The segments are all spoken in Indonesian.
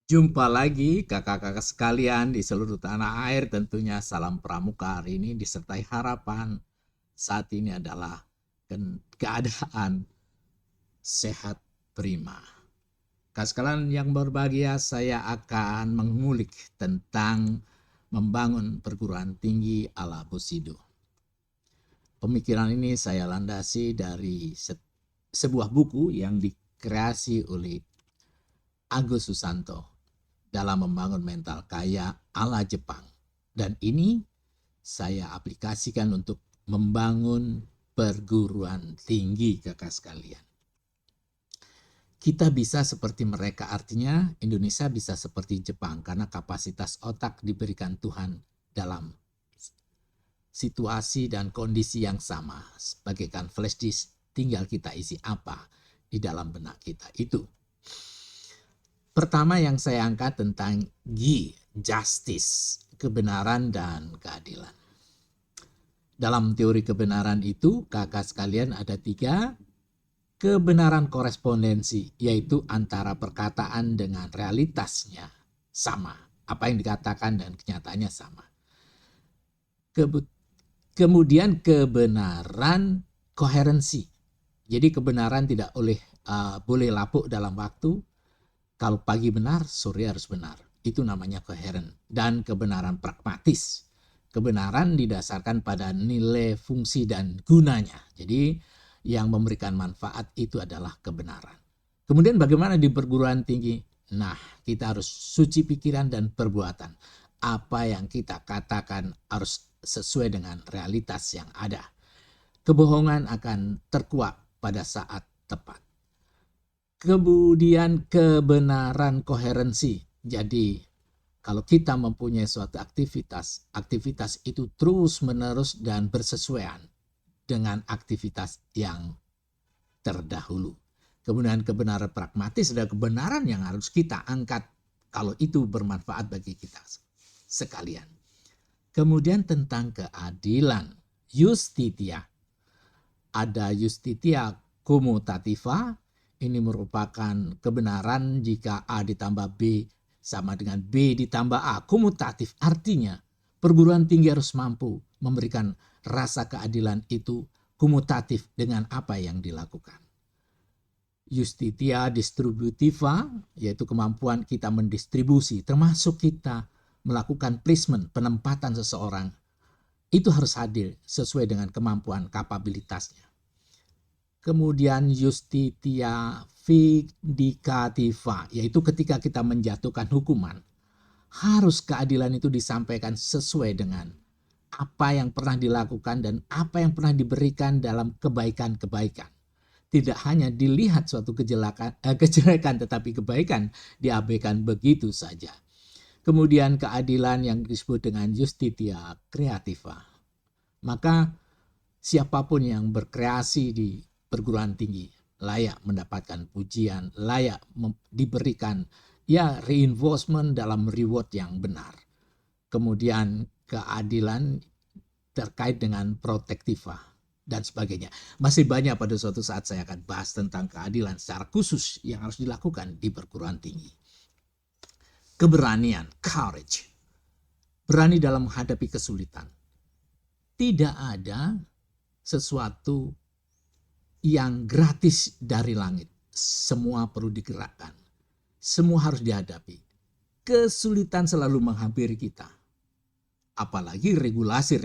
Jumpa lagi kakak-kakak sekalian di seluruh tanah air, tentunya salam pramuka hari ini disertai harapan saat ini adalah keadaan sehat prima. Kakak sekalian yang berbahagia, saya akan mengulik tentang membangun perguruan tinggi ala Bushido. Pemikiran ini saya landasi dari sebuah buku yang dikreasi oleh Agus Susanto dalam membangun mental kaya ala Jepang. Dan ini saya aplikasikan untuk membangun perguruan tinggi kakak sekalian. Kita bisa seperti mereka, artinya Indonesia bisa seperti Jepang karena kapasitas otak diberikan Tuhan dalam situasi dan kondisi yang sama. Bagaikan flash disk, tinggal kita isi apa di dalam benak kita itu. Pertama yang saya angkat tentang justice, kebenaran dan keadilan. Dalam teori kebenaran itu, kakak sekalian, ada 3 kebenaran korespondensi, yaitu antara perkataan dengan realitasnya sama. Apa yang dikatakan dan kenyataannya sama. Kemudian kebenaran koherensi. Jadi kebenaran tidak boleh lapuk dalam waktu. Kalau pagi benar, sore harus benar. Itu namanya koheren. Dan kebenaran pragmatis. Kebenaran didasarkan pada nilai, fungsi, dan gunanya. Jadi yang memberikan manfaat itu adalah kebenaran. Kemudian bagaimana di perguruan tinggi? Nah, kita harus suci pikiran dan perbuatan. Apa yang kita katakan harus sesuai dengan realitas yang ada. Kebohongan akan terkuak pada saat tepat. Kemudian kebenaran koherensi. Jadi kalau kita mempunyai suatu aktivitas itu terus-menerus dan bersesuaian dengan aktivitas yang terdahulu. Kemudian kebenaran pragmatis adalah kebenaran yang harus kita angkat kalau itu bermanfaat bagi kita sekalian. Kemudian tentang keadilan, justitia. Ada justitia komutativa, ini merupakan kebenaran jika A ditambah B sama dengan B ditambah A. Komutatif artinya perguruan tinggi harus mampu memberikan rasa keadilan itu komutatif dengan apa yang dilakukan. Justitia distributiva, yaitu kemampuan kita mendistribusi, termasuk kita melakukan placement, penempatan seseorang, itu harus hadir sesuai dengan kemampuan kapabilitasnya. Kemudian justitia vindicativa, yaitu ketika kita menjatuhkan hukuman, harus keadilan itu disampaikan sesuai dengan apa yang pernah dilakukan dan apa yang pernah diberikan dalam kebaikan-kebaikan. Tidak hanya dilihat suatu kejelekan, tetapi kebaikan diabaikan begitu saja. Kemudian keadilan yang disebut dengan justitia creativa. Maka siapapun yang berkreasi di perguruan tinggi layak mendapatkan pujian, layak diberikan reinforcement dalam reward yang benar. Kemudian keadilan terkait dengan protektiva dan sebagainya. Masih banyak, pada suatu saat saya akan bahas tentang keadilan secara khusus yang harus dilakukan di perguruan tinggi. Keberanian, courage. Berani dalam menghadapi kesulitan. Tidak ada sesuatu yang gratis dari langit. Semua perlu digerakkan. Semua harus dihadapi. Kesulitan selalu menghampiri kita. Apalagi regulasi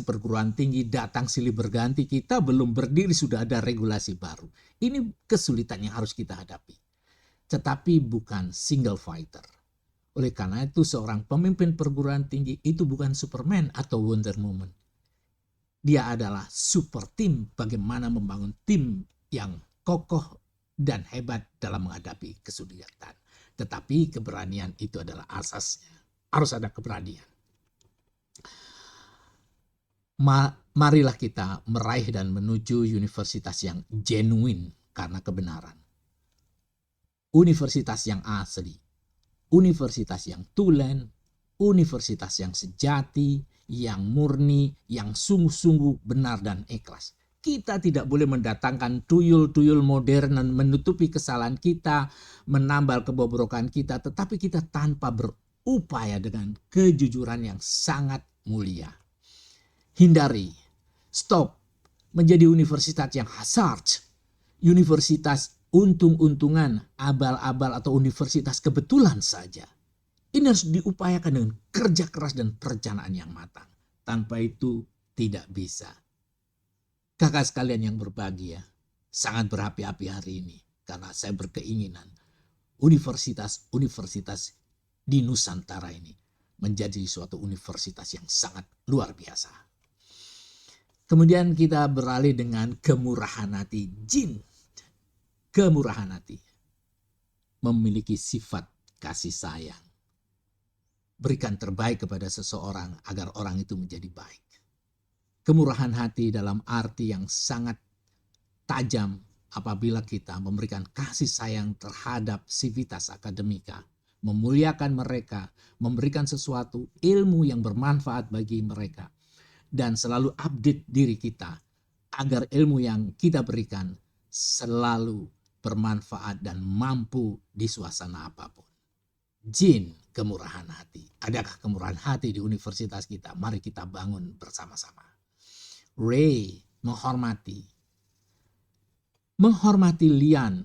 perguruan tinggi datang silih berganti, kita belum berdiri sudah ada regulasi baru. Ini kesulitan yang harus kita hadapi. Tetapi bukan single fighter. Oleh karena itu seorang pemimpin perguruan tinggi itu bukan Superman atau Wonder Woman. Dia adalah super tim, bagaimana membangun tim yang kokoh dan hebat dalam menghadapi kesulitan. Tetapi keberanian itu adalah asasnya. Harus ada keberanian. Marilah kita meraih dan menuju universitas yang genuine karena kebenaran. Universitas yang asli. Universitas yang tulen. Universitas yang sejati, yang murni, yang sungguh-sungguh benar dan ikhlas. Kita tidak boleh mendatangkan tuyul-tuyul modern dan menutupi kesalahan kita, menambal kebobrokan kita, tetapi kita tanpa berupaya dengan kejujuran yang sangat mulia. Hindari, stop menjadi universitas yang hazard, universitas untung-untungan, abal-abal atau universitas kebetulan saja. Ini harus diupayakan dengan kerja keras dan perencanaan yang matang. Tanpa itu tidak bisa. Kakak sekalian yang berbahagia, sangat berapi-api hari ini karena saya berkeinginan universitas-universitas di Nusantara ini menjadi suatu universitas yang sangat luar biasa. Kemudian kita beralih dengan kemurahan hati. Jin, kemurahan hati, memiliki sifat kasih sayang. Berikan terbaik kepada seseorang agar orang itu menjadi baik. Kemurahan hati dalam arti yang sangat tajam apabila kita memberikan kasih sayang terhadap sivitas akademika, memuliakan mereka, memberikan sesuatu ilmu yang bermanfaat bagi mereka, dan selalu update diri kita agar ilmu yang kita berikan selalu bermanfaat dan mampu di suasana apapun. Jin, kemurahan hati. Adakah kemurahan hati di universitas kita? Mari kita bangun bersama-sama. Ray, menghormati. Menghormati lian,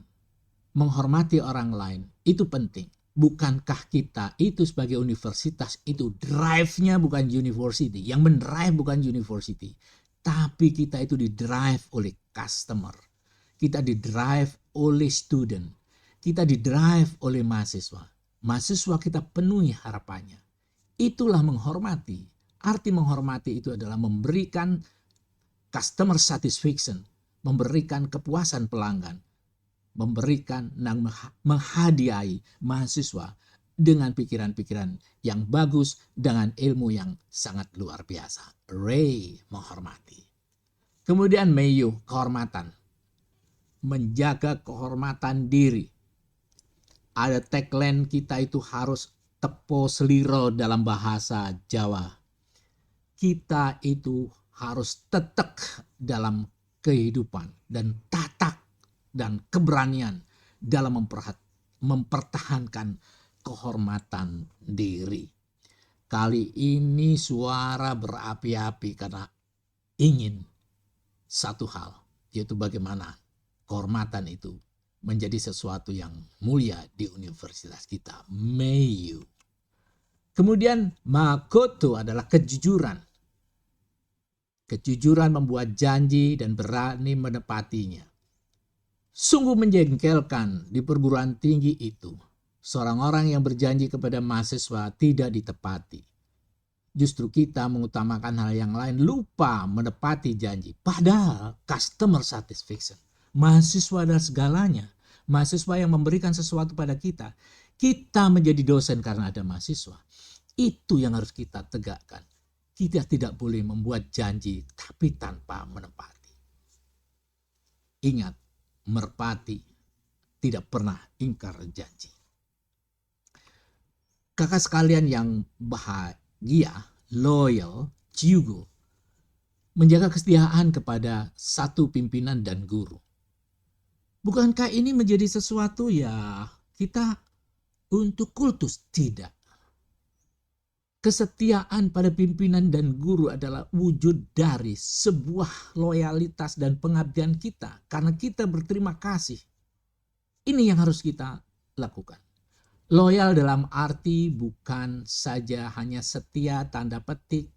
menghormati orang lain, itu penting. Bukankah kita itu sebagai universitas itu drive-nya bukan university. Yang mendrive bukan university. Tapi kita itu didrive oleh customer. Kita didrive oleh student. Kita didrive oleh mahasiswa. Mahasiswa kita penuhi harapannya. Itulah menghormati. Arti menghormati itu adalah memberikan customer satisfaction, memberikan kepuasan pelanggan, memberikan dan menghadiahi mahasiswa dengan pikiran-pikiran yang bagus, dengan ilmu yang sangat luar biasa. Ray, menghormati. Kemudian Mayu, kehormatan. Menjaga kehormatan diri. Ada tagline kita itu harus tepo seliro dalam bahasa Jawa. Kita itu harus tetek dalam kehidupan dan tatak dan keberanian dalam mempertahankan kehormatan diri. Kali ini suara berapi-api karena ingin satu hal, yaitu bagaimana kehormatan itu menjadi sesuatu yang mulia di universitas kita. Mayu. Kemudian makoto adalah kejujuran. Kejujuran membuat janji dan berani menepatinya. Sungguh menjengkelkan di perguruan tinggi itu. Seorang orang yang berjanji kepada mahasiswa tidak ditepati. Justru kita mengutamakan hal yang lain, lupa menepati janji. Padahal customer satisfaction. Mahasiswa adalah segalanya. Mahasiswa yang memberikan sesuatu pada kita. Kita menjadi dosen karena ada mahasiswa. Itu yang harus kita tegakkan. Kita tidak boleh membuat janji tapi tanpa menepati. Ingat, merpati tidak pernah ingkar janji. Kakak sekalian yang bahagia, loyal, juga menjaga kesetiaan kepada satu pimpinan dan guru. Bukankah ini menjadi sesuatu ya kita untuk kultus? Tidak. Kesetiaan pada pimpinan dan guru adalah wujud dari sebuah loyalitas dan pengabdian kita. Karena kita berterima kasih. Ini yang harus kita lakukan. Loyal dalam arti bukan saja hanya setia tanda petik.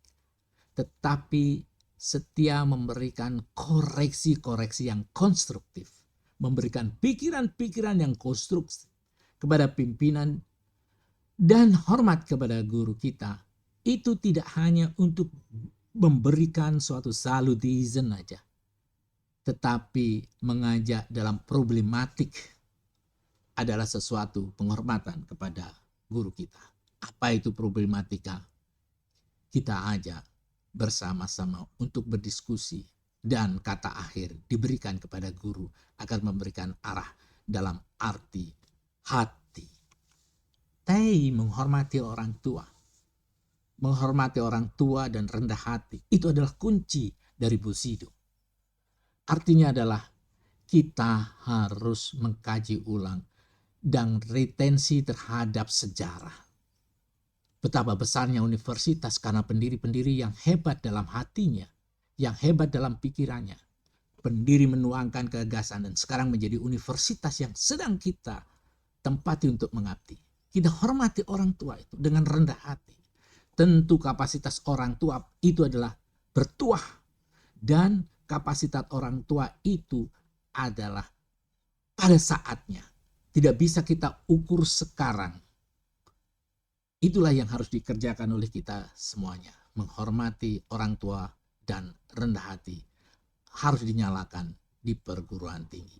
Tetapi setia memberikan koreksi-koreksi yang konstruktif. Memberikan pikiran-pikiran yang konstruktif kepada pimpinan dan hormat kepada guru kita. Itu tidak hanya untuk memberikan suatu salutism saja, tetapi mengajak dalam problematik adalah sesuatu penghormatan kepada guru kita. Apa itu problematika? Kita ajak bersama-sama untuk berdiskusi dan kata akhir diberikan kepada guru agar memberikan arah dalam arti hati. Menghormati orang tua. Menghormati orang tua dan rendah hati. Itu adalah kunci dari Bushido. Artinya adalah kita harus mengkaji ulang dan retensi terhadap sejarah. Betapa besarnya universitas karena pendiri-pendiri yang hebat dalam hatinya, yang hebat dalam pikirannya. Pendiri menuangkan gagasan dan sekarang menjadi universitas yang sedang kita tempati untuk mengabdi. Kita hormati orang tua itu dengan rendah hati. Tentu kapasitas orang tua itu adalah bertuah, dan kapasitas orang tua itu adalah pada saatnya. Tidak bisa kita ukur sekarang. Itulah yang harus dikerjakan oleh kita semuanya. Menghormati orang tua dan rendah hati harus dinyalakan di perguruan tinggi.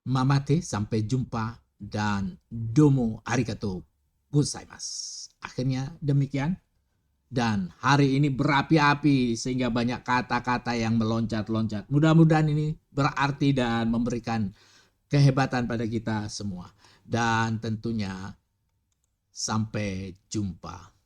Mamate, sampai jumpa dan domo arigatou gozaimasu. Akhirnya demikian. Dan hari ini berapi-api sehingga banyak kata-kata yang meloncat-loncat. Mudah-mudahan ini berarti dan memberikan kehebatan pada kita semua. Dan tentunya sampai jumpa.